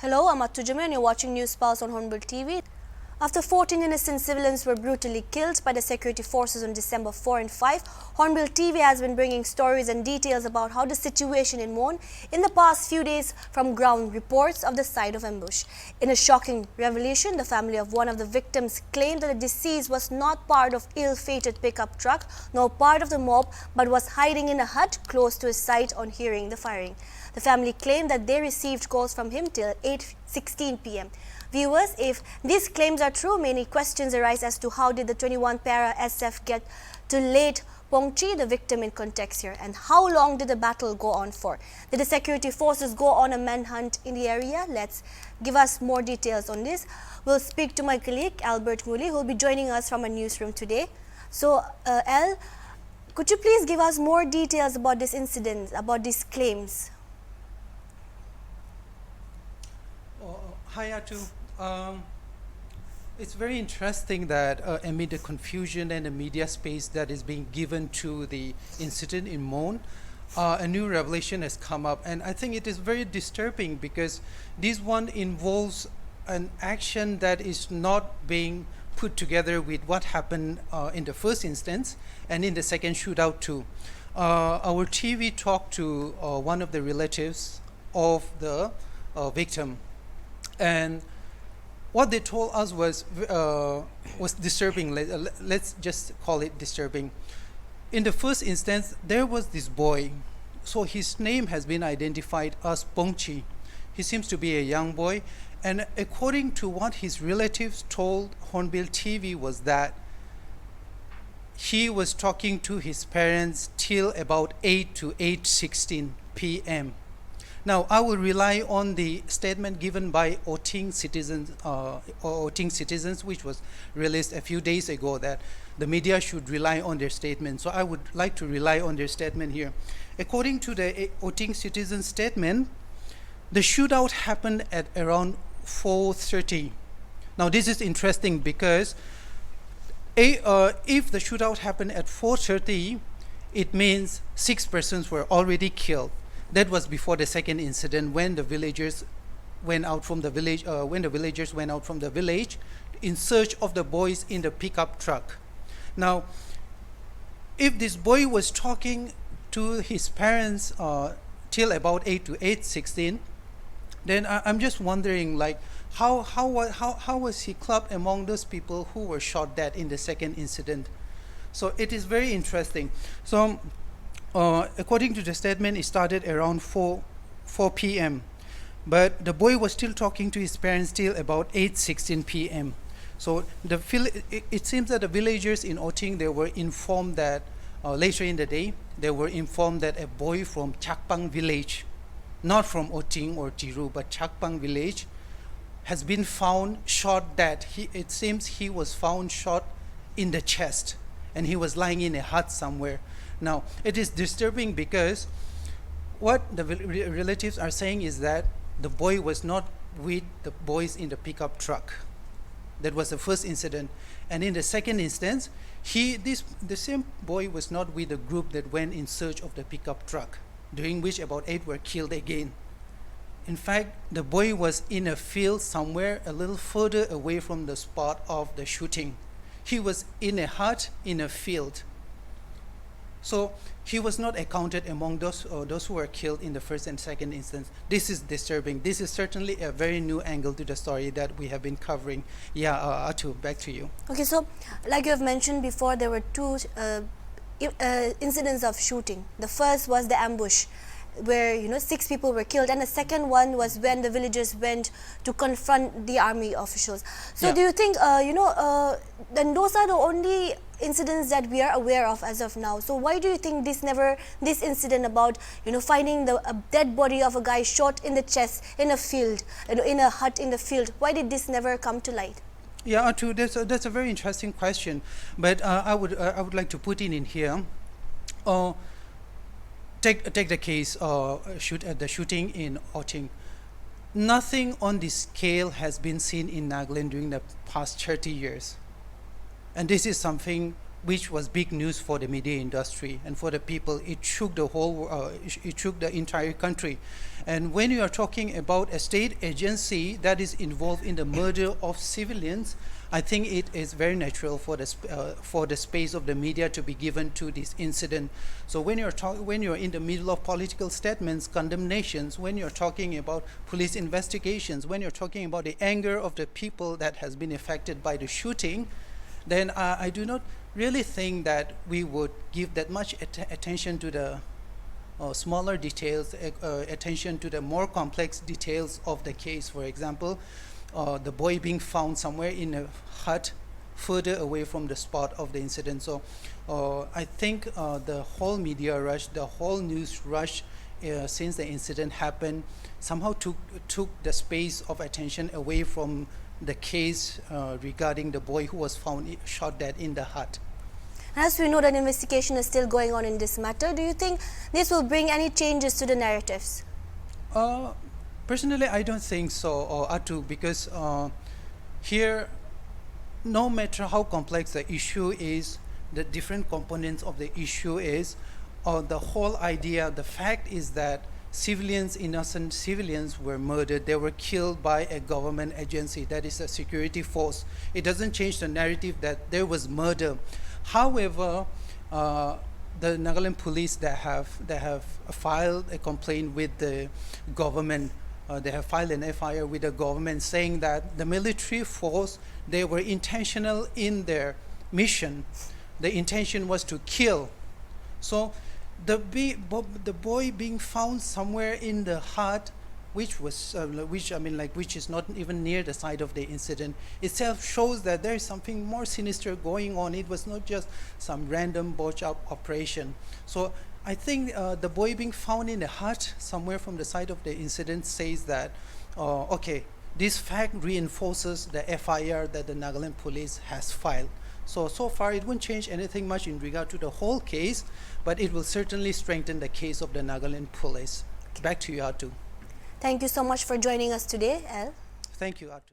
Hello, I'm Atujame and you're watching News Pulse on Hornbill TV. After 14 innocent civilians were brutally killed by the security forces on December 4 and 5, Hornbill TV has been bringing stories and details about how the situation in Mon in the past few days from ground reports of the site of ambush. In a shocking revelation, the family of one of the victims claimed that the deceased was not part of ill-fated pickup truck nor part of the mob but was hiding in a hut close to his site on hearing the firing. The family claimed that they received calls from him till 8:16 p.m. Viewers, if these claims are true, many questions arise as to how did the 21 para SF get to late Pongchi, the victim in context here, and how long did the battle go on for? Did the security forces go on a manhunt in the area? Let's give us more details on this. We'll speak to my colleague Albert Muli, who will be joining us from a newsroom today. So, Al, could you please give us more details about this incident, about these claims? Hi, Atu. It's very interesting that amid the confusion and the media space that is being given to the incident in Mon, a new revelation has come up, and I think it is very disturbing because this one involves an action that is not being put together with what happened in the first instance and in the second shootout too. Our TV talked to one of the relatives of the victim, and what they told us was disturbing. Let's just call it disturbing. In the first instance, there was this boy. So his name has been identified as Pongchi. He seems to be a young boy. And according to what his relatives told Hornbill TV was that he was talking to his parents till about 8 to 8:16 p.m. Now, I will rely on the statement given by Oting citizens, which was released a few days ago, that the media should rely on their statement. So I would like to rely on their statement here. According to the Oting citizens statement, the shootout happened at around 4:30. Now, this is interesting because if the shootout happened at 4:30, it means 6 persons were already killed. That was before the second incident when the villagers went out from the village. In search of the boys in the pickup truck. Now, if this boy was talking to his parents till about 8 to 8:16, then I'm just wondering, like, how was he clubbed among those people who were shot dead in the second incident? So it is very interesting. So. According to the statement, it started around 4 p.m. But the boy was still talking to his parents till about 8:16 p.m. So it seems that the villagers in Oting, they were informed that later in the day, they were informed that a boy from Chakpang village, not from Oting or Tiru, but Chakpang village, has been found shot dead. It seems he was found shot in the chest, and he was lying in a hut somewhere. Now, it is disturbing because what the relatives are saying is that the boy was not with the boys in the pickup truck. That was the first incident. And in the second instance, the same boy was not with the group that went in search of the pickup truck, during which about 8 were killed again. In fact, the boy was in a field somewhere a little further away from the spot of the shooting. He was in a hut in a field. So he was not accounted among those who were killed in the first and second instance. This is disturbing. This is certainly a very new angle to the story that we have been covering. Yeah, Atu, back to you. Okay, so like you have mentioned before, there were two incidents of shooting. The first was the ambush, where 6 people were killed, and the second one was when the villagers went to confront the army officials. So yeah. Do you think then those are the only incidents that we are aware of as of now? So why do you think this incident about finding a dead body of a guy shot in the chest in a field, in a hut in the field, why did this never come to light? Yeah, Atu, that's a very interesting question, but I would like to put in here. Take the case the shooting in Oting. Nothing on this scale has been seen in Nagaland during the past 30 years. And this is something which was big news for the media industry and for the people. It shook the whole, it shook the entire country. And when you are talking about a state agency that is involved in the murder of civilians, I think it is very natural for the space of the media to be given to this incident. So when you're in the middle of political statements, condemnations, when you're talking about police investigations, when you're talking about the anger of the people that has been affected by the shooting, then I do not really think that we would give that much attention to the smaller details, attention to the more complex details of the case. For example, the boy being found somewhere in a hut further away from the spot of the incident. So I think the whole media rush, the whole news rush since the incident happened somehow took the space of attention away from the case regarding the boy who was found shot dead in the hut. As we know that investigation is still going on in this matter, do you think this will bring any changes to the narratives? Personally, I don't think so, Atu, because here, no matter how complex the issue is, the different components of the issue is, the whole idea, the fact is that civilians, innocent civilians were murdered. They were killed by a government agency, that is a security force. It doesn't change the narrative that there was murder. However, the Nagaland police that have filed a complaint with the government, they have filed an FIR with the government saying that the military force, they were intentional in their mission. The intention was to kill. So the boy being found somewhere in the hut, which is not even near the site of the incident, itself shows that there is something more sinister going on. It was not just some random botch up operation. So I think the boy being found in a hut somewhere from the site of the incident says that, okay, this fact reinforces the FIR that the Nagaland police has filed. So far it won't change anything much in regard to the whole case, but it will certainly strengthen the case of the Nagaland police. Back to you, Atu. Thank you so much for joining us today, El. Thank you, Atu.